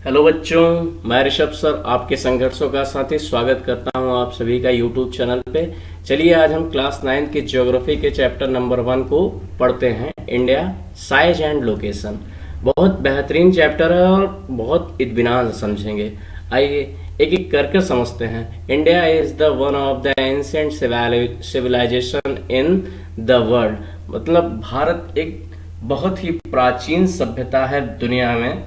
Hello बच्चों, मैं Rishabh sir आपके संघर्षों का साथी स्वागत करता हूं आप सभी का यूट्यूब चैनल पे। चलिए आज हम क्लास 9 की ज्योग्राफी के चैप्टर नंबर 1 को पढ़ते हैं, इंडिया साइज एंड लोकेशन। बहुत बेहतरीन चैप्टर है और बहुत इत्मीनान से समझेंगे। आइए एक एक करके समझते हैं। India is the one of the ancient civilisation in the world, मतलब भारत एक बहुत ही प्राचीन सभ्यता है दुनिया में।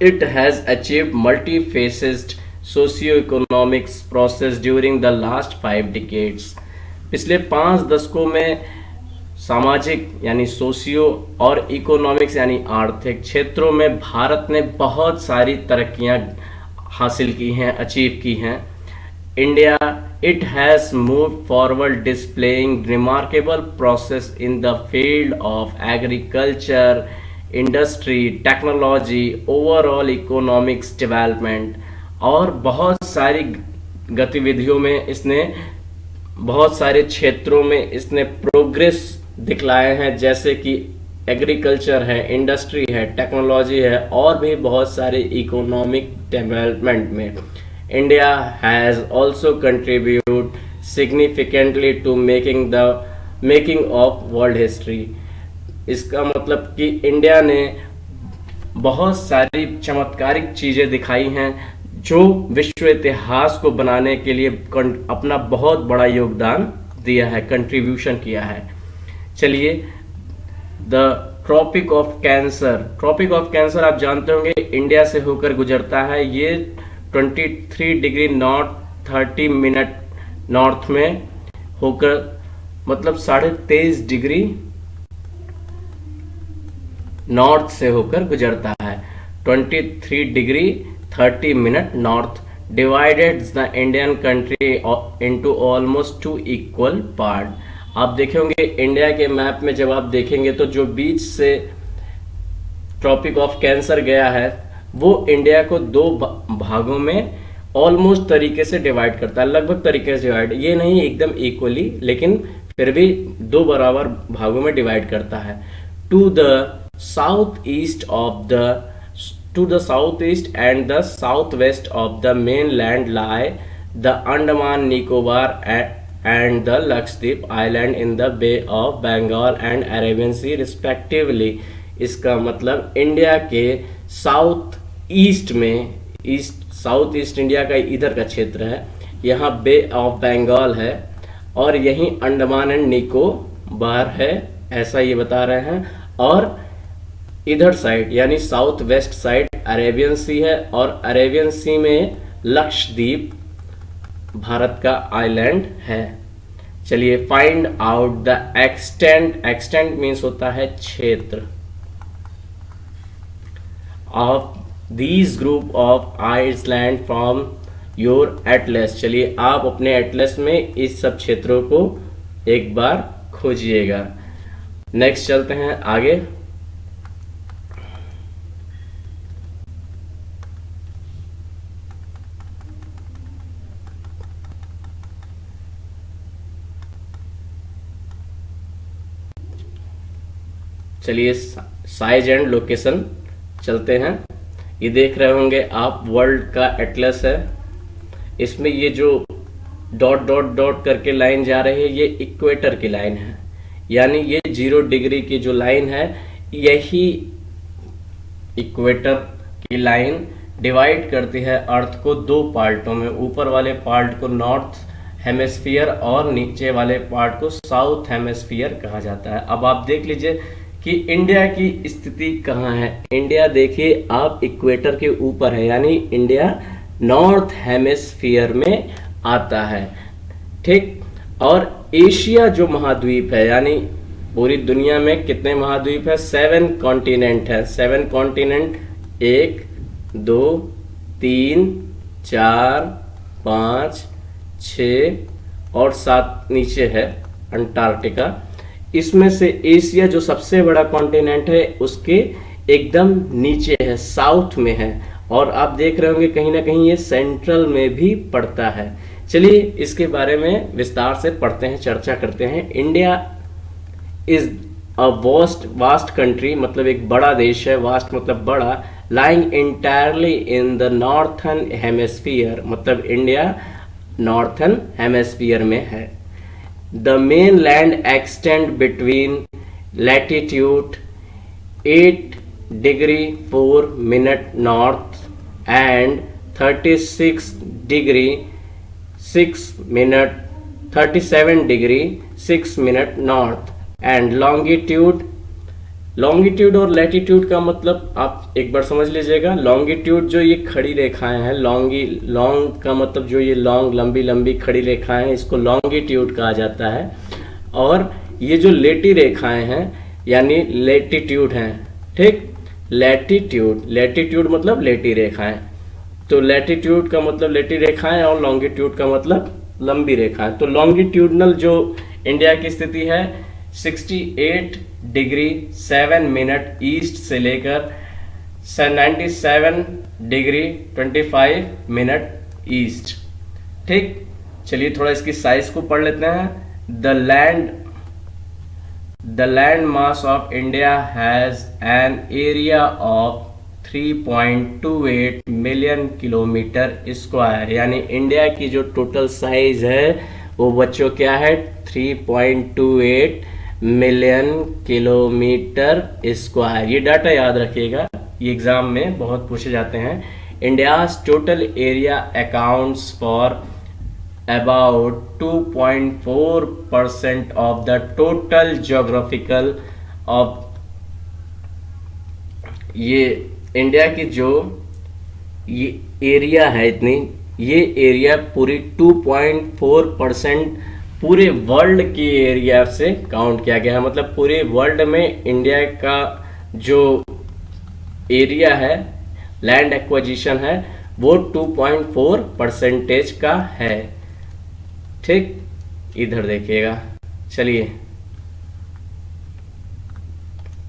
It has achieved multi-faced socio-economic process during the last 5 decades. पिछले 5 दशकों में सामाजिक यानी सोशियो और इकोनॉमिक्स यानी आर्थिक क्षेत्रों में भारत ने बहुत सारी तरक्कियां हासिल की हैं, अचीव की हैं। India it has moved forward displaying remarkable process in the field of agriculture, industry, technology, overall economics development और बहुत सारी गतिविधियों में इसने बहुत सारे क्षेत्रों में इसने प्रोग्रेस दिखलाए हैं, जैसे कि एग्रीकल्चर है, इंडस्ट्री है, टेक्नोलॉजी है और भी बहुत सारे इकोनॉमिक डेवलपमेंट में। India has also contribute significantly to making of world history. इसका मतलब कि इंडिया ने बहुत सारी चमत्कारिक चीजें दिखाई हैं जो विश्व इतिहास को बनाने के लिए अपना बहुत बड़ा योगदान दिया है, कंट्रीब्यूशन किया है। चलिए, द ट्रॉपिक ऑफ कैंसर आप जानते होंगे इंडिया से होकर गुजरता है। ये 23 डिग्री नॉर्थ 30 मिनट नॉर्थ में होकर, मतलब 23.5 डिग्री नॉर्थ से होकर गुजरता है। 23 degree 30 minute north divided the Indian country into almost 2 equal part. आप देखेंगे इंडिया के मैप में, जब आप देखेंगे तो जो बीच से ट्रॉपिक ऑफ कैंसर गया है वो इंडिया को 2 भागों में ऑलमोस्ट तरीके से डिवाइड करता है, लगभग तरीके से डिवाइड, ये नहीं एकदम इक्वली, लेकिन फिर भी 2 बराबर भागों में डिवाइड करता है। To the southeast and the southwest of the mainland lie the Andaman Nicobar and the Lakshadweep Island in the Bay of Bengal and Arabian Sea respectively। इसका मतलब इंडिया के साउथ ईस्ट में, साउथ ईस्ट इंडिया का इधर का क्षेत्र है, यहाँ बे ऑफ बंगाल है और यहीं अंडमान एंड निकोबार है, ऐसा ये बता रहे हैं। और इधर साइड यानी साउथ वेस्ट साइड अरेबियन सी है और अरेबियन सी में लक्षद्वीप भारत का आइलैंड है। चलिए, find out the extent means होता है क्षेत्र of these group of island from your atlas. चलिए, आप अपने एटलस में इस सब क्षेत्रों को एक बार खोजिएगा। नेक्स्ट चलते हैं आगे। चलिए, साइज एंड लोकेशन चलते हैं। ये देख रहे होंगे आप, वर्ल्ड का एटलस है। इसमें ये जो डॉट डॉट डॉट करके लाइन जा रही है ये इक्वेटर की लाइन है, यानी ये 0 डिग्री की जो लाइन है यही इक्वेटर की लाइन डिवाइड करती है अर्थ को 2 पार्टों में। ऊपर वाले पार्ट को नॉर्थ हेमिस्फीयर और नीचे वाले पार्ट को साउथ हेमिस्फीयर कहा जाता है। अब आप देख लीजिए कि इंडिया की स्थिति कहाँ है। इंडिया देखिए आप, इक्वेटर के ऊपर है, यानी इंडिया नॉर्थ हेमिस्फीयर में आता है, ठीक। और एशिया जो महाद्वीप है, यानी पूरी दुनिया में कितने महाद्वीप है? 7 कॉन्टिनेंट है। 7 कॉन्टिनेंट 1 2 3 4 5 6 और 7 नीचे है अंटार्कटिका। इसमें से एशिया जो सबसे बड़ा कॉन्टिनेंट है उसके एकदम नीचे है, साउथ में है। और आप देख रहे होंगे कहीं ना कहीं ये सेंट्रल में भी पड़ता है। चलिए इसके बारे में विस्तार से पढ़ते हैं, चर्चा करते हैं। India is a vast country, मतलब एक बड़ा देश है। वास्ट मतलब बड़ा। lying entirely in the northern hemisphere, मतलब इंडिया नॉर्थन हेमिस्फीयर में है। The mainland extend between latitude 8 degree 4 minute north and 36 degree 6 minute 37 degree 6 minute north and longitude और लैटिट्यूड का मतलब आप एक बार समझ लीजिएगा। लॉन्गिट्यूड जो ये खड़ी रेखाएं हैं, लॉन्ग का मतलब जो ये लॉन्ग लंबी लंबी खड़ी रेखाएं हैं, इसको लॉन्गिट्यूड कहा जाता है। और ये जो लेटी रेखाएं हैं यानी लैटिट्यूड हैं, ठीक। लैटिट्यूड मतलब लेटी रेखाएं, तो लैटिट्यूड का मतलब लेटी रेखाएं और लॉन्गिट्यूड का मतलब लंबी रेखाएं। तो लॉन्गिट्यूडनल जो इंडिया की स्थिति है 68 डिग्री 7 मिनट ईस्ट से लेकर 97 डिग्री 25 मिनट ईस्ट, ठीक। चलिए थोड़ा इसकी साइज को पढ़ लेते हैं। The land mass of India has an area of 3.28 million kilometre square, यानी इंडिया की जो टोटल साइज है वो बच्चों क्या है 3.28 मिलियन किलोमीटर स्क्वायर। ये डाटा याद रखिएगा, ये एग्जाम में बहुत पूछे जाते हैं। India's total area accounts for about 2.4% of the total geographical of, ये इंडिया की जो ये एरिया है इतनी, ये एरिया पूरी 2.4% पूरे वर्ल्ड की एरिया से काउंट किया गया है। मतलब पूरे वर्ल्ड में इंडिया का जो एरिया है, लैंड एक्विजिशन है, वो 2.4% का है, ठीक। इधर देखिएगा, चलिए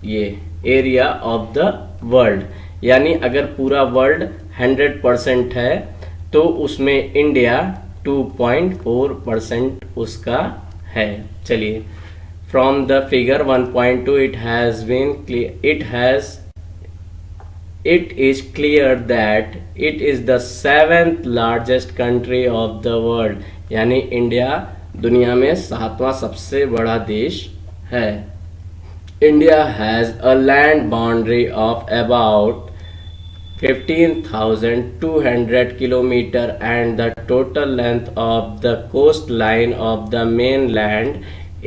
ये एरिया ऑफ द वर्ल्ड, यानी अगर पूरा वर्ल्ड 100% है तो उसमें इंडिया 2.4% उसका है। चलिए from the figure 1.2 it is clear that it is the 7th largest country of the world, यानी इंडिया दुनिया में 7वां सबसे बड़ा देश है। India has a land boundary of about 15,200 kilometer and the total length of the coastline of the mainland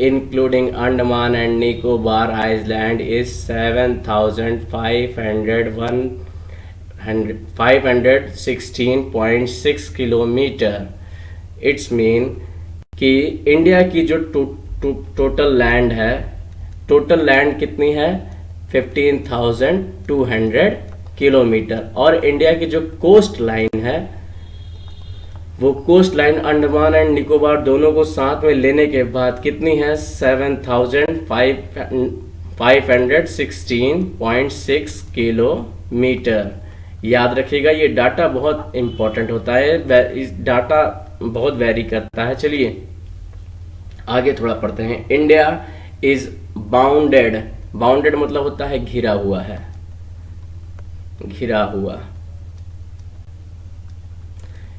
including Andaman and Nicobar Island is 7,516.6 kilometre. It's mean कि India की जो टोटल लैंड है, टोटल लैंड कितनी है 15,200 kilometre, और India की जो coast line है वो coast line Andaman and Nicobar दोनों को साथ में लेने के बाद कितनी है 7,516.6 किलोमीटर। याद रखिएगा, ये डाटा बहुत इंपॉर्टेंट होता है, इस डाटा बहुत वेरी करता है। चलिए आगे थोड़ा पढ़ते हैं। इंडिया इज बाउंडेड, बाउंडेड मतलब होता है घिरा हुआ है, घिरा हुआ।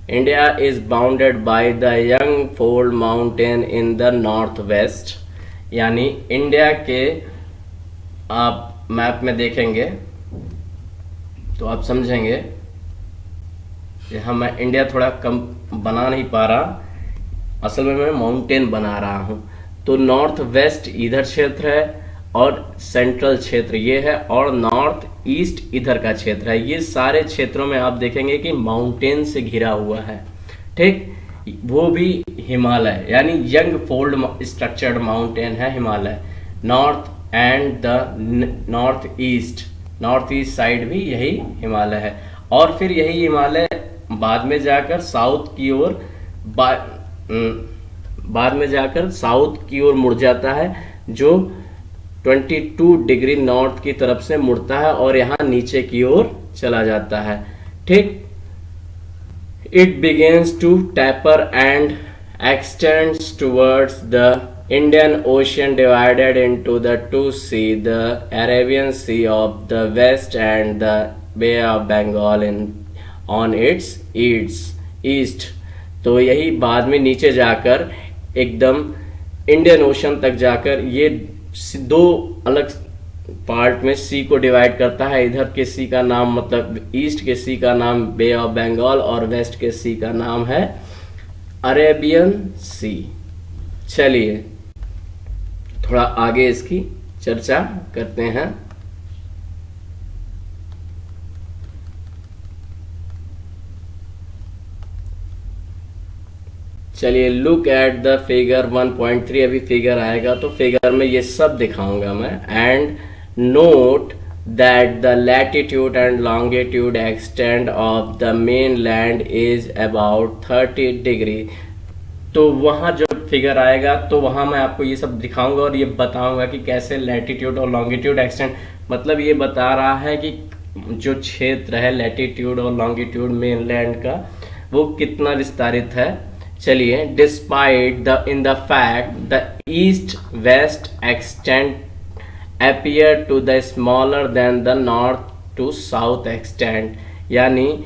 India is bounded by the young fold mountain in the north west, यानी इंडिया के आप मैप में देखेंगे तो आप समझेंगे। यहाँ मैं इंडिया थोड़ा कम बना नहीं पा रहा, असल में मैं माउंटेन बना रहा हूँ। तो नॉर्थ वेस्ट इधर क्षेत्र है और सेंट्रल क्षेत्र ये है, और नॉर्थ ईस्ट इधर का क्षेत्र है। ये सारे क्षेत्रों में आप देखेंगे कि माउंटेन से घिरा हुआ है, ठीक। वो भी हिमालय, यानी यंग फोल्ड स्ट्रक्चर्ड माउंटेन है Himalaya. North and the north east side भी यही हिमालय है, और फिर यही हिमालय बाद में जाकर साउथ की ओर मुड़ जाता है, जो 22 डिग्री नॉर्थ की तरफ से मुड़ता है और यहाँ नीचे की ओर चला जाता है, ठीक। It begins to taper and extends towards the Indian ocean divided into the two sea, the Arabian sea of the west and the bay of Bengal in on its east. तो यही बाद में नीचे जाकर एकदम इंडियन ओशन तक जाकर ये दो अलग पार्ट में सी को डिवाइड करता है। इधर के सी का नाम मतलब ईस्ट के सी का नाम बे ऑफ बंगाल और वेस्ट के सी का नाम है अरेबियन सी। चलिए थोड़ा आगे इसकी चर्चा करते हैं। चलिए लुक एट द फिगर 1.3। अभी फिगर आएगा तो फिगर में ये सब दिखाऊंगा मैं। And note that the latitude and longitude extend of the main land is about 30 degree. तो वहां जब फिगर आएगा तो वहां मैं आपको ये सब दिखाऊंगा और ये बताऊंगा कि कैसे लैटिट्यूड और लॉन्गिट्यूड एक्सटेंड, मतलब ये बता रहा है कि जो क्षेत्र है लैटिट्यूड और लॉन्गिट्यूड मेन लैंड का वो कितना विस्तारित है। चलिए despite the in the fact the east west extent appear to the smaller than the north to south extent, यानी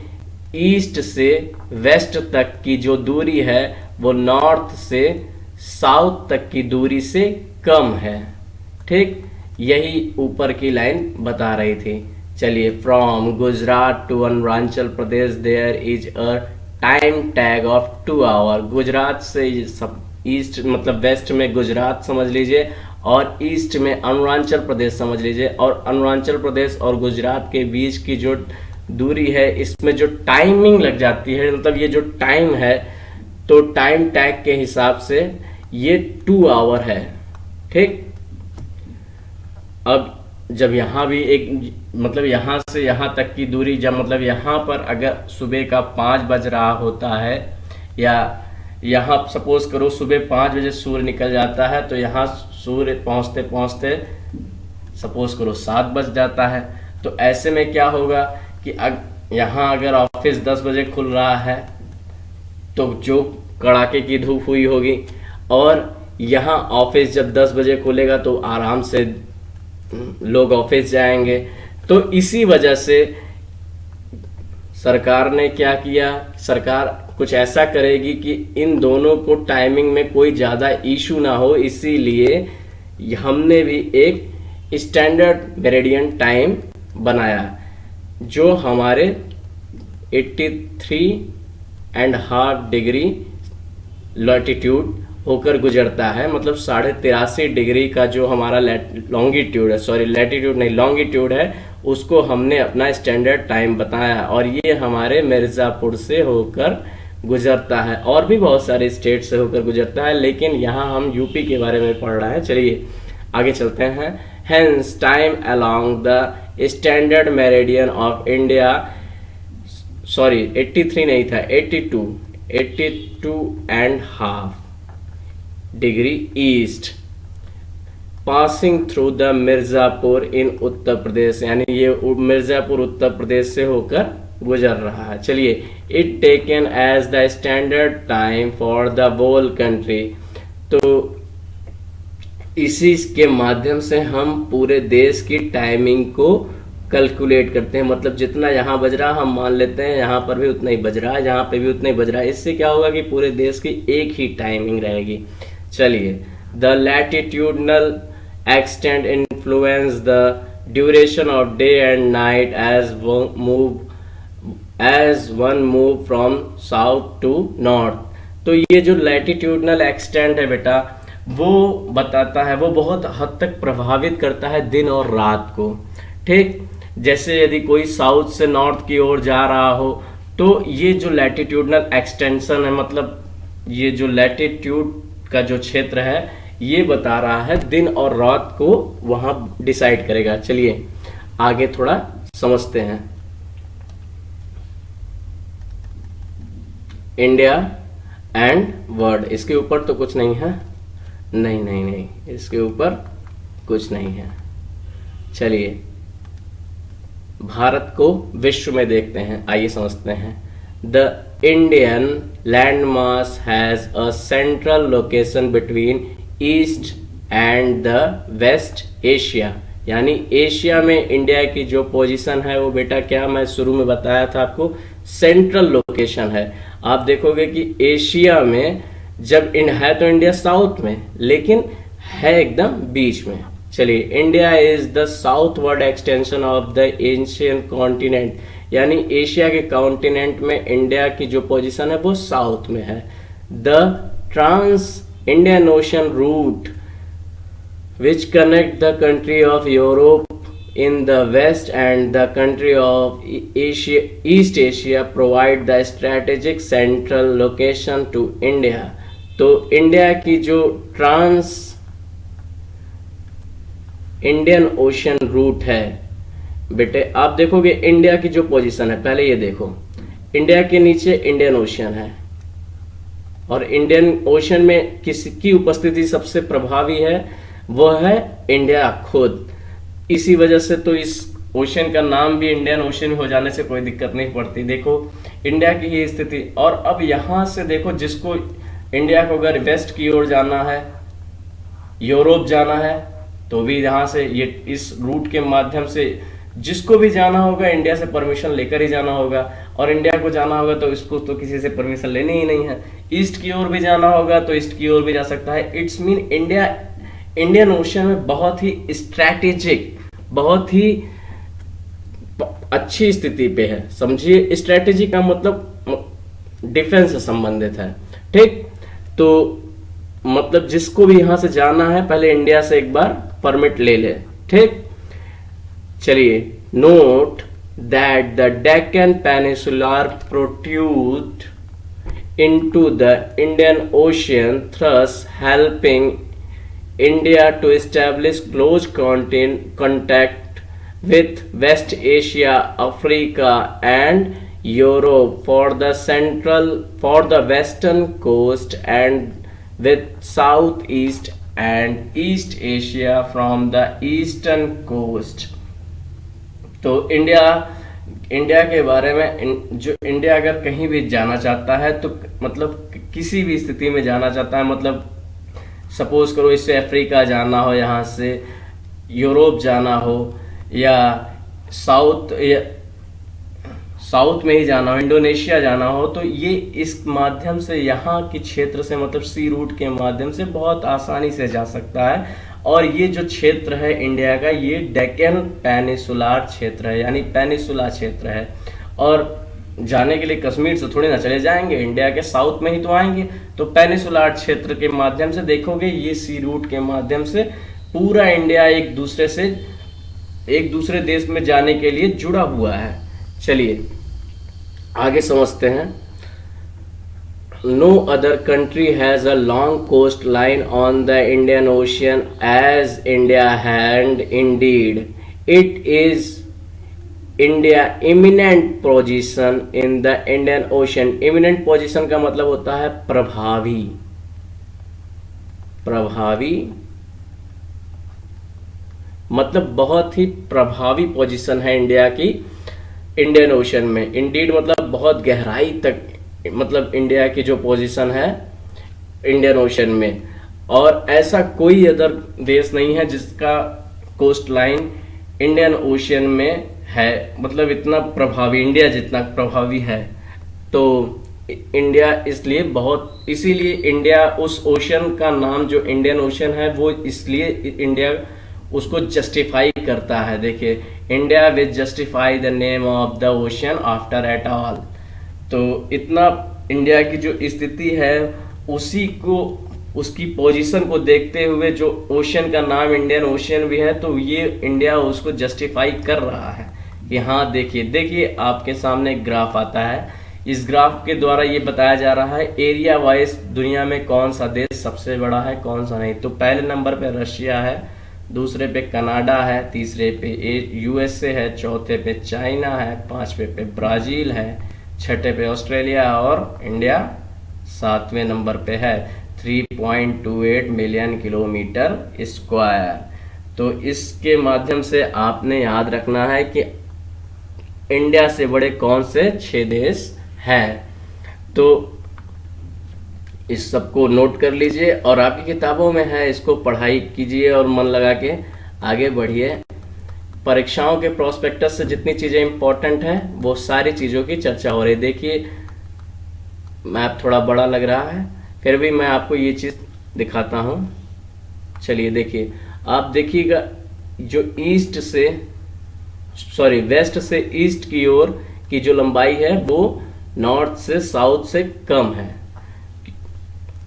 ईस्ट से वेस्ट तक की जो दूरी है वो नॉर्थ से साउथ तक की दूरी से कम है। ठीक, यही ऊपर की लाइन बता रही थी। चलिए from Gujarat to Arunachal Pradesh there is a time tag of 2 hour. Gujarat से सब ईस्ट मतलब वेस्ट में गुजरात समझ लीजिए और ईस्ट में अरुणाचल प्रदेश समझ लीजिए। और अरुणाचल प्रदेश और गुजरात के बीच की जो दूरी है इसमें जो टाइमिंग लग जाती है, मतलब ये जो टाइम है तो टाइम टैग के हिसाब से ये 2 आवर है। ठीक, अब जब यहाँ भी एक मतलब यहाँ से यहाँ तक की दूरी, जब मतलब यहाँ पर अगर सुबह का 5 बज रहा होता है या यहाँ सपोज करो सुबह 5 बजे सूर्य निकल जाता है तो यहाँ सूर्य पहुँचते पहुँचते सपोज करो 7 बज जाता है। तो ऐसे में क्या होगा कि यहाँ अगर ऑफिस 10 बजे खुल रहा है तो जो कड़ाके की धूप हुई होगी, और यहाँ ऑफिस जब 10 बजे खुलेगा तो आराम से लोग ऑफिस जाएंगे। तो इसी वजह से सरकार ने क्या किया, सरकार कुछ ऐसा करेगी कि इन दोनों को टाइमिंग में कोई ज़्यादा इशू ना हो, इसीलिए हमने भी एक स्टैंडर्ड मेरिडियन टाइम बनाया जो हमारे 83.5 डिग्री लैटिट्यूड होकर गुजरता है। मतलब 83.5 डिग्री का जो हमारा लॉन्गिट्यूड है, सॉरी लैटिट्यूड नहीं लॉन्गिट्यूड है, उसको हमने अपना स्टैंडर्ड टाइम बताया और ये हमारे मिर्ज़ापुर से होकर गुजरता है। और भी बहुत सारे स्टेट से होकर गुजरता है, लेकिन यहाँ हम यूपी के बारे में पढ़ रहे हैं। चलिए आगे चलते हैं। Hence time along the standard meridian of India, sorry 83 नहीं था 82.5 degree east passing through the Mirzapur in Uttar Pradesh, यानी ये मिर्जापुर उत्तर प्रदेश से होकर गुजर रहा है। चलिए it taken as the standard time for the whole country. तो इसी के माध्यम से हम पूरे देश की टाइमिंग को कैलकुलेट करते हैं। मतलब जितना यहाँ बज रहा हम मान लेते हैं यहाँ पर भी उतना ही बज रहा है, यहाँ पे भी उतना ही बज रहा है। इससे क्या होगा कि पूरे देश की एक ही टाइमिंग रहेगी। चलिए the latitudinal extent influence the duration of day and night as one move from south to north. तो ये जो लैटिट्यूडनल एक्सटेंट है बेटा वो बताता है, वो बहुत हद तक प्रभावित करता है दिन और रात को। ठीक, जैसे यदि कोई साउथ से नॉर्थ की ओर जा रहा हो तो ये जो लैटिट्यूडनल एक्सटेंशन है, मतलब ये जो लैटिट्यूड का जो क्षेत्र है ये बता रहा है दिन और रात को वहां डिसाइड करेगा। चलिए आगे थोड़ा समझते हैं। इंडिया एंड वर्ल्ड, इसके ऊपर तो कुछ नहीं है, नहीं नहीं नहीं, इसके ऊपर कुछ नहीं है। चलिए भारत को विश्व में देखते हैं, आइए समझते हैं। The Indian land mass has a central location between east and the west Asia. यानी एशिया में इंडिया की जो पोजीशन है वो बेटा क्या मैं शुरू में बताया था आपको, सेंट्रल लोकेशन है। आप देखोगे कि एशिया में जब है तो इंडिया साउथ में, लेकिन है एकदम बीच में। चलिए, India is the southward extension of the Asian continent, यानी एशिया के कॉन्टिनेंट में इंडिया की जो पोजीशन है वो साउथ में है। The trans Indian ocean route which connect the country of Europe in the west and the country of Asia, East Asia provide the strategic central location to India। तो India की जो trans Indian ocean root है बेटे, आप देखोगे India की जो position है, पहले ये देखो, इंडिया के नीचे इंडियन ओशन है और इंडियन ओशन में किसकी उपस्थिति सबसे प्रभावी है, वो है इंडिया खुद। इसी वजह से तो इस ओशन का नाम भी इंडियन ओशन हो जाने से कोई दिक्कत नहीं पड़ती। देखो इंडिया की ये स्थिति, और अब यहां से देखो, जिसको इंडिया को अगर वेस्ट की ओर जाना है, यूरोप जाना है, तो भी यहां से ये इस रूट के माध्यम से जिसको भी जाना होगा इंडिया से परमिशन लेकर ही जाना होगा, और इंडिया को जाना होगा तो इसको तो किसी से परमिशन लेनी ही नहीं है। ईस्ट की ओर भी जाना होगा तो ईस्ट की ओर भी जा सकता है। It's mean India Indian ocean में बहुत ही स्ट्रैटेजिक, बहुत ही अच्छी स्थिति पे है। समझिए, स्ट्रैटेजी का मतलब डिफेंस से संबंधित है, ठीक। तो मतलब जिसको भी यहां से जाना है पहले इंडिया से एक बार परमिट ले ले, ठीक। चलिए, note that the Deccan peninsular protrude into the Indian ocean, thus helping India to establish close contact with West Asia, Africa and Europe for the western coast, and with Southeast and East Asia from the eastern coast। तो India के बारे में जो India अगर कहीं भी जाना चाहता है तो मतलब किसी भी स्थिति में जाना चाहता है, मतलब सपोज करो इससे अफ्रीका जाना हो, यहाँ से यूरोप जाना हो, या साउथ में ही जाना हो, इंडोनेशिया जाना हो, तो ये इस माध्यम से यहाँ की क्षेत्र से मतलब सी रूट के माध्यम से बहुत आसानी से जा सकता है। और ये जो क्षेत्र है इंडिया का, ये डेक्कन पेनिसुलर क्षेत्र है, यानी पेनिसुला क्षेत्र है। और जाने के लिए कश्मीर से थोड़ी ना चले जाएंगे, इंडिया के साउथ में ही तो आएंगे। तो पेनिसुलर क्षेत्र के माध्यम से देखोगे ये सी रूट के माध्यम से पूरा इंडिया एक दूसरे देश में जाने के लिए जुड़ा हुआ है। चलिए आगे समझते हैं। No other country has a long coast line on the Indian ocean as India had, indeed it is India eminent position in the Indian ocean. Eminent position का मतलब होता है प्रभावी, मतलब बहुत ही प्रभावी पोजीशन है इंडिया की इंडियन ओशन में। इंडीड मतलब बहुत गहराई तक, मतलब इंडिया की जो पोजीशन है इंडियन ओशन में, और ऐसा कोई अदर देश नहीं है जिसका कोस्ट लाइन इंडियन ओशन में है, मतलब इतना प्रभावी, इंडिया जितना प्रभावी है। तो इंडिया इसीलिए इंडिया उस ओशन का नाम जो इंडियन ओशन है वो इसलिए इंडिया उसको जस्टिफाई करता है। देखिए, India will justify the name of the ocean after at all. तो इतना इंडिया की जो स्थिति है उसी को, उसकी पोजीशन को देखते हुए जो ओशन का नाम इंडियन ओशन भी है, तो ये इंडिया उसको जस्टिफाई कर रहा है कि हाँ देखिए आपके सामने एक ग्राफ आता है। इस ग्राफ के द्वारा ये बताया जा रहा है एरिया वाइज दुनिया में कौन सा देश सबसे बड़ा है, कौन सा नहीं। तो पहले नंबर पे रशिया है, दूसरे पे कनाडा है, तीसरे पे यूएसए है, चौथे पे चाइना है, पांचवे पे ब्राजील है, छठे पे ऑस्ट्रेलिया, और इंडिया सातवें नंबर पे है 3.28 मिलियन किलोमीटर स्क्वायर। तो इसके माध्यम से आपने याद रखना है कि इंडिया से बड़े कौन से 6 देश हैं। तो इस सबको नोट कर लीजिए और आपकी किताबों में है, इसको पढ़ाई कीजिए और मन लगा के आगे बढ़िए। परीक्षाओं के प्रोस्पेक्टस से जितनी चीज़ें इंपॉर्टेंट हैं वो सारी चीज़ों की चर्चा हो रही है। देखिए मैप थोड़ा बड़ा लग रहा है, फिर भी मैं आपको ये चीज़ दिखाता हूँ। चलिए देखिए, आप देखिएगा जो वेस्ट से ईस्ट की ओर की जो लंबाई है वो नॉर्थ से साउथ से कम है।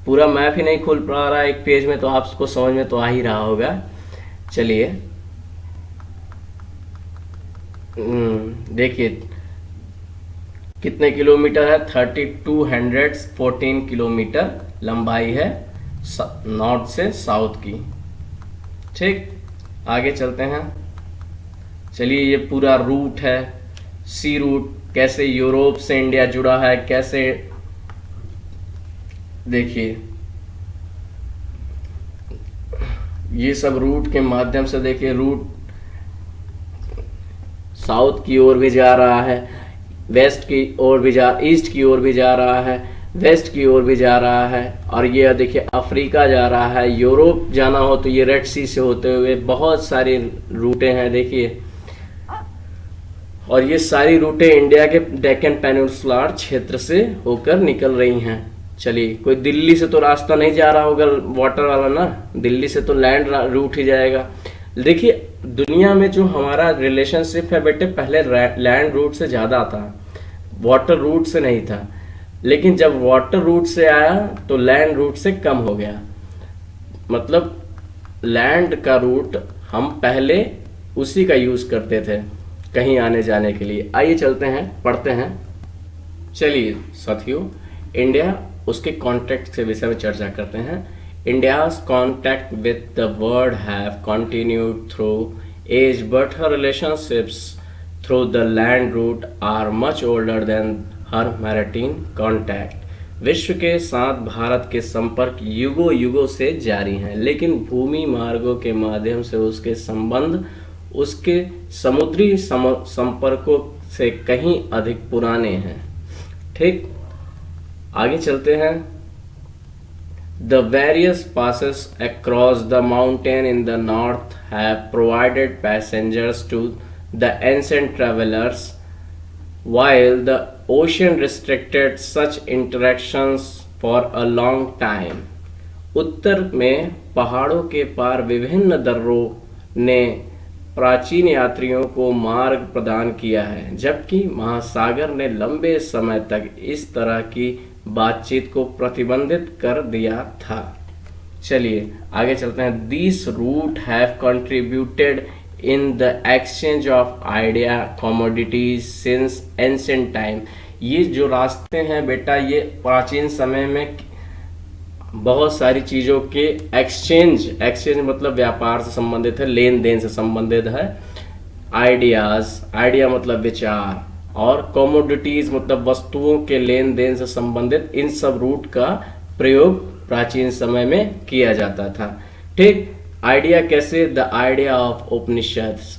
पूरा मैप ही नहीं खुल पा रहा है एक पेज में, तो आपको समझ में तो आ ही रहा होगा। चलिए देखिए कितने किलोमीटर है, 3214 किलोमीटर लंबाई है नॉर्थ से साउथ की। ठीक, आगे चलते हैं। चलिए ये पूरा रूट है, सी रूट, कैसे यूरोप से इंडिया जुड़ा है, कैसे देखिए ये सब रूट के माध्यम से देखिए, रूट साउथ की ओर भी जा रहा है, वेस्ट की ओर भी ईस्ट की ओर भी जा रहा है, वेस्ट की ओर भी जा रहा है, और ये देखिए अफ्रीका जा रहा है। यूरोप जाना हो तो ये रेड सी से होते हुए बहुत सारी रूटें हैं देखिए, और ये सारी रूटें इंडिया के डेक्कन पेनिनसुलर क्षेत्र से होकर निकल रही हैं। चलिए, कोई दिल्ली से तो रास्ता नहीं जा रहा होगा वाटर वाला ना, दिल्ली से तो लैंड रूट ही जाएगा। देखिए दुनिया में जो हमारा रिलेशनशिप है बेटे, पहले लैंड रूट से ज़्यादा था, वाटर रूट से नहीं था। लेकिन जब वाटर रूट से आया तो लैंड रूट से कम हो गया। मतलब लैंड का रूट हम पहले उसी का यूज़ करते थे कहीं आने जाने के लिए। आइए चलते हैं, पढ़ते हैं। चलिए साथियों, इंडिया उसके कॉन्टेक्ट के विषय में चर्चा करते हैं। India's contact with the world have continued through age, but her relationships through the land route are much older than her maritime contact. विश्व के साथ भारत के संपर्क युगों युगों से जारी हैं, लेकिन भूमि मार्गों के माध्यम से उसके संबंध उसके समुद्री संपर्कों से कहीं अधिक पुराने हैं। ठीक, आगे चलते हैं। The various passes across the mountain in the north have provided passengers to the ancient travelers, while the ocean restricted such interactions for a long time. उत्तर में पहाड़ों के पार विभिन्न दर्रों ने प्राचीन यात्रियों को मार्ग प्रदान किया है, जबकि महासागर ने लंबे समय तक इस तरह की बातचीत को प्रतिबंधित कर दिया था। चलिए आगे चलते हैं। This route have contributed in the exchange of idea commodities since ancient time. ये जो रास्ते हैं बेटा, ये प्राचीन समय में बहुत सारी चीज़ों के एक्सचेंज मतलब व्यापार से संबंधित है, लेन देन से संबंधित है। आइडिया मतलब विचार, और कमोडिटीज मतलब वस्तुओं के लेन देन से संबंधित, इन सब रूट का प्रयोग प्राचीन समय में किया जाता था। ठीक, आइडिया कैसे? The idea of Upanishads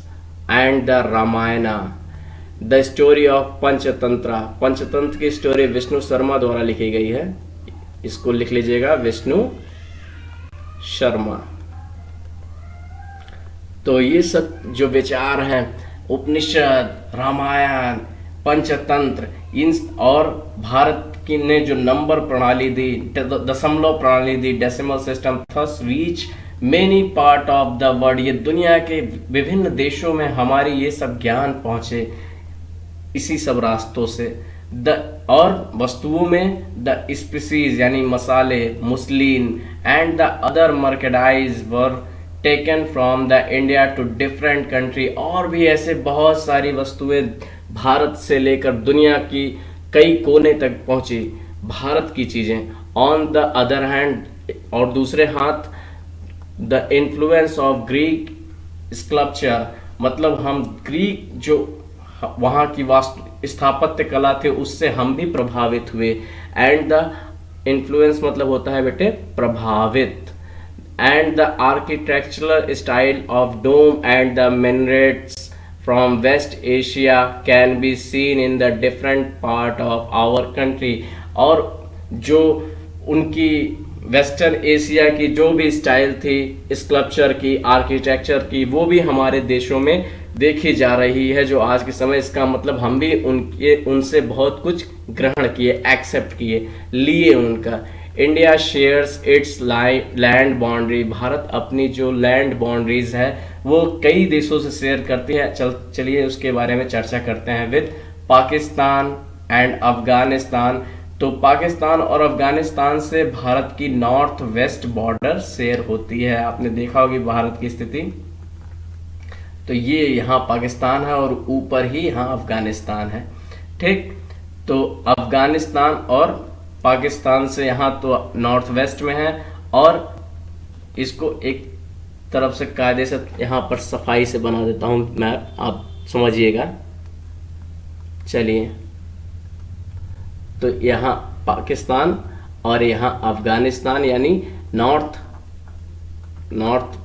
and the Ramayana, the story of Panchatantra. Panchatantra की स्टोरी विष्णु शर्मा द्वारा लिखी गई है, इसको लिख लीजिएगा, विष्णु शर्मा। तो ये सब जो विचार हैं, उपनिषद, रामायण, पंचतंत्र, इन और भारत की ने जो नंबर प्रणाली दी, दशमलव प्रणाली दी, decimal system, thus reach many part of the world. ये दुनिया के विभिन्न देशों में हमारी ये सब ज्ञान पहुंचे इसी सब रास्तों से। और वस्तुओं में द स्पीसीज यानी मसाले, muslin and the other merchandise were taken from the India to different country. और भी ऐसे बहुत सारी वस्तुएं भारत से लेकर दुनिया की कई कोने तक पहुंची, भारत की चीजें। ऑन द अदर हैंड, और दूसरे हाथ, the influence of Greek sculpture, मतलब हम ग्रीक जो वहाँ की वास्तु स्थापत्य कला थे उससे हम भी प्रभावित हुए। एंड द इन्फ्लुएंस मतलब होता है बेटे प्रभावित। And the architectural style of dome and the minarets from west Asia can be seen in the different part of our country. और जो उनकी वेस्टर्न एशिया की जो भी स्टाइल थी स्कल्पचर की, आर्किटेक्चर की, वो भी हमारे देशों में देखी जा रही है जो आज के समय। इसका मतलब हम भी उनसे बहुत कुछ ग्रहण किए, एक्सेप्ट किए, लिए उनका। India shares it's land boundary, Bharat अपनी जो लैंड बाउंड्रीज है वो कई देशों से शेयर करती है। चलिए उसके बारे में चर्चा करते हैं। विद पाकिस्तान एंड अफगानिस्तान, तो पाकिस्तान और अफगानिस्तान से भारत की नॉर्थ वेस्ट बॉर्डर शेयर होती है। आपने देखा होगी भारत की स्थिति, तो ये यहाँ पाकिस्तान है और ऊपर ही यहाँ अफगानिस्तान है। ठीक, तो अफगानिस्तान और पाकिस्तान से यहाँ तो नॉर्थ वेस्ट में है, और इसको एक तरफ से कायदे से यहाँ पर सफाई से बना देता हूँ मैप, आप समझिएगा। चलिए, तो यहाँ पाकिस्तान और यहाँ अफगानिस्तान, यानी नॉर्थ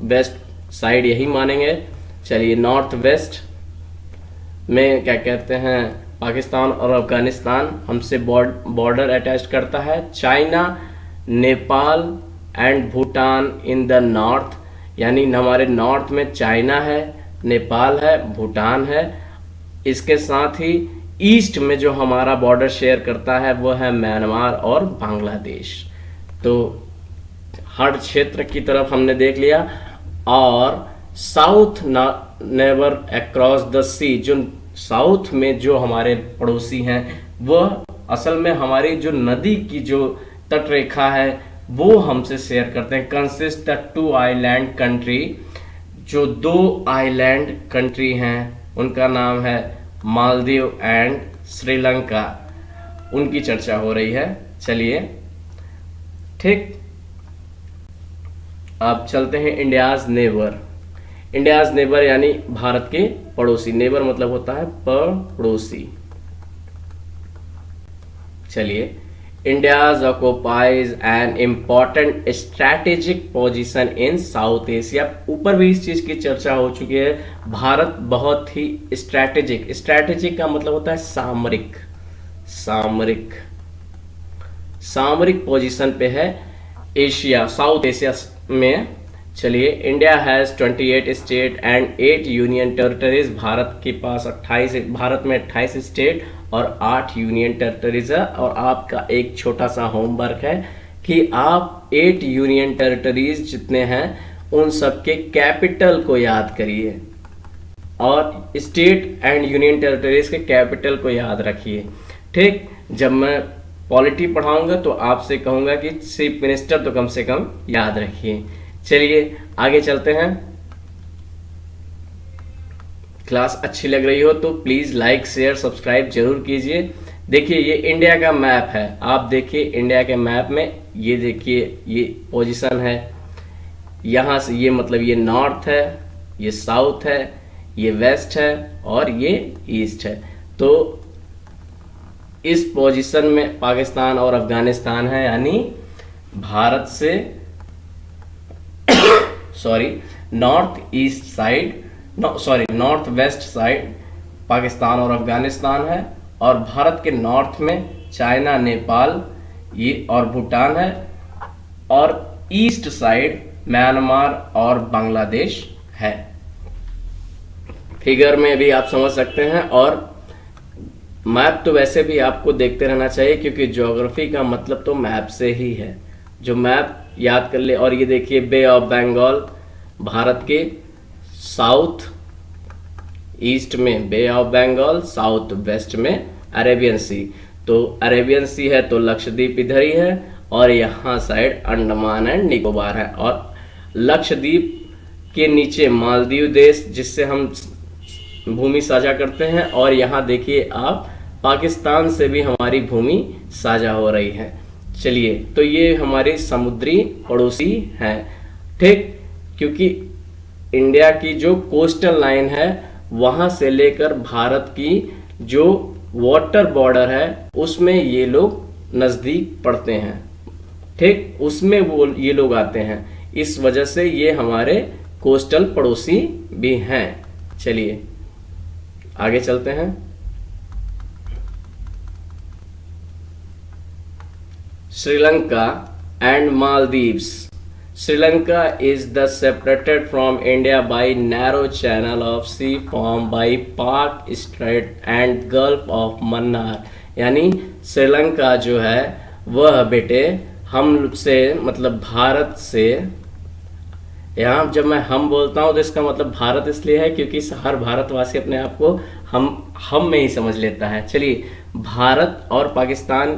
वेस्ट साइड यही मानेंगे। चलिए, नॉर्थ वेस्ट में क्या कहते हैं, पाकिस्तान और अफगानिस्तान हमसे बॉर्डर अटैच करता है। China, Nepal and Bhutan in the north, यानी हमारे नॉर्थ में चाइना है, नेपाल है, भूटान है। इसके साथ ही ईस्ट में जो हमारा बॉर्डर शेयर करता है वो है म्यांमार और बांग्लादेश। तो हर क्षेत्र की तरफ हमने देख लिया। और साउथ नेबर अक्रॉस द सी, जो साउथ में जो हमारे पड़ोसी हैं वह असल में हमारी जो नदी की जो तट रेखा है वो हमसे शेयर करते हैं। कंसिस्ट द 2 आइलैंड कंट्री, जो 2 आइलैंड कंट्री हैं उनका नाम है मालदीव एंड श्रीलंका, उनकी चर्चा हो रही है। चलिए, ठीक, अब चलते हैं इंडियाज नेबर। इंडियाज नेबर यानी भारत के पड़ोसी, नेबर मतलब होता है पड़ोसी। चलिए, India's occupies an important strategic position in south Asia. ऊपर भी इस चीज की चर्चा हो चुकी है। भारत बहुत ही स्ट्रैटेजिक का मतलब होता है सामरिक पोजीशन पे है एशिया, साउथ एशिया में। चलिए, India has 28 state and 8 union territories. Bharat के पास 28 में 28 स्टेट और 8 यूनियन टेरिटरीज है। और आपका एक छोटा सा होमवर्क है कि आप 8 यूनियन टेरिटरीज जितने हैं उन सबके कैपिटल को याद करिए, और स्टेट एंड यूनियन टेरिटरीज के कैपिटल को याद रखिए। ठीक, जब मैं पॉलिटी पढ़ाऊंगा तो आपसे कहूंगा कि चीफ मिनिस्टर तो कम से कम याद रखिए। चलिए आगे चलते हैं। क्लास अच्छी लग रही हो तो प्लीज लाइक, शेयर, सब्सक्राइब जरूर कीजिए। देखिए, ये इंडिया का मैप है। आप देखिए इंडिया के मैप में, ये देखिए ये पोजीशन है। यहां से ये मतलब ये नॉर्थ है, ये साउथ है, ये वेस्ट है और ये ईस्ट है। तो इस पोजीशन में पाकिस्तान और अफगानिस्तान है, यानी भारत से नॉर्थ वेस्ट साइड पाकिस्तान और अफगानिस्तान है, और भारत के नॉर्थ में चाइना, नेपाल ये और भूटान है, और ईस्ट साइड म्यांमार और बांग्लादेश है। फिगर में भी आप समझ सकते हैं। और मैप तो वैसे भी आपको देखते रहना चाहिए, क्योंकि ज्योग्राफी का मतलब तो मैप से ही है। जो मैप याद कर ले। और ये देखिए बे ऑफ बंगाल, भारत के साउथ ईस्ट में बे ऑफ बंगाल, साउथ वेस्ट में अरेबियन सी। तो अरेबियन सी है तो लक्षद्वीप इधर ही है, और यहाँ साइड अंडमान एंड निकोबार है। और लक्षद्वीप के नीचे मालदीव देश, जिससे हम भूमि साझा करते हैं। और यहाँ देखिए आप, पाकिस्तान से भी हमारी भूमि साझा हो रही है। चलिए, तो ये हमारे समुद्री पड़ोसी हैं। ठीक, क्योंकि इंडिया की जो कोस्टल लाइन है वहां से लेकर भारत की जो वाटर बॉर्डर है उसमें ये लोग नजदीक पड़ते हैं। ठीक, उसमें वो ये लोग आते हैं, इस वजह से ये हमारे कोस्टल पड़ोसी भी हैं। चलिए आगे चलते हैं। Sri Lanka and Maldives. Sri Lanka is the separated from India by narrow channel of sea formed by Pak Strait and Gulf of Mannar. यानी श्रीलंका जो है वह बेटे हम से मतलब भारत से, यहाँ जब मैं हम बोलता हूँ तो इसका मतलब भारत इसलिए है क्योंकि हर भारतवासी अपने आप को हम में ही समझ लेता है। चलिए, भारत और पाकिस्तान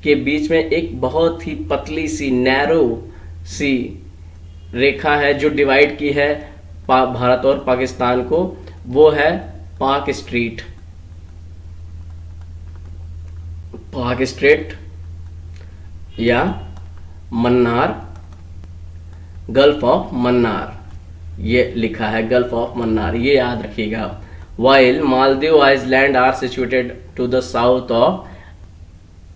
के बीच में एक बहुत ही पतली सी नैरो सी रेखा है जो डिवाइड की है भारत और पाकिस्तान को, वो है पाक स्ट्रीट, पाक स्ट्रेट या मन्नार, गल्फ ऑफ मन्नार, ये लिखा है गल्फ ऑफ मन्नार, ये याद रखिएगा। While Maldive island are situated to the south of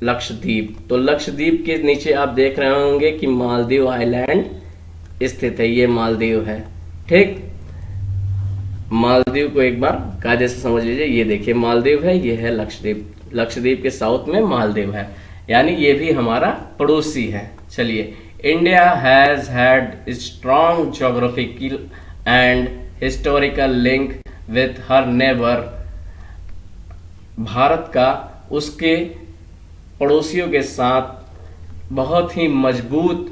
Lakshadweep, तो लक्षद्वीप के नीचे आप देख रहे होंगे कि मालदीव आइलैंड स्थित है, ये मालदीव है। ठीक, मालदीव को एक बार कायदे से समझ लीजिए, ये देखिए मालदीव है, ये है लक्षद्वीप, लक्षद्वीप के साउथ में मालदीव है, यानी ये भी हमारा पड़ोसी है। चलिए, India has had strong geographical and historical link with her neighbour, Bharat का उसके पड़ोसियों के साथ बहुत ही मजबूत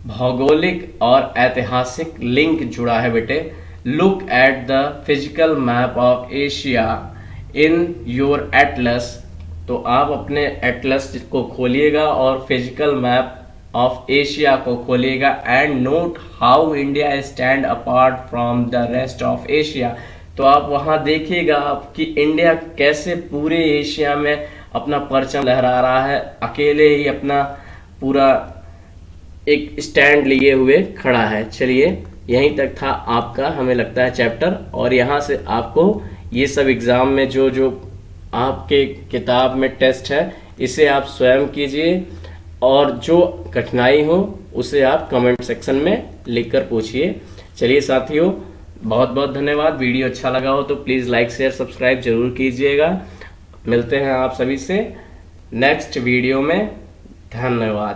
भौगोलिक और ऐतिहासिक लिंक जुड़ा है बेटे। Look at the physical map of Asia in your Atlas, तो आप अपने एटलस को खोलिएगा और फिजिकल मैप ऑफ एशिया को खोलिएगा and note how India stand apart from the rest of Asia, तो आप वहां देखिएगा कि इंडिया कैसे पूरे एशिया में अपना परचम लहरा रहा है, अकेले ही अपना पूरा एक स्टैंड लिए हुए खड़ा है। चलिए, यहीं तक था आपका हमें लगता है चैप्टर, और यहाँ से आपको ये सब एग्जाम में जो जो आपके किताब में टेस्ट है इसे आप स्वयं कीजिए, और जो कठिनाई हो उसे आप कमेंट सेक्शन में लिखकर पूछिए। चलिए साथियों, बहुत बहुत धन्यवाद। वीडियो अच्छा लगा हो तो प्लीज़ लाइक शेयर सब्सक्राइब जरूर कीजिएगा। मिलते हैं आप सभी से नेक्स्ट वीडियो में। धन्यवाद।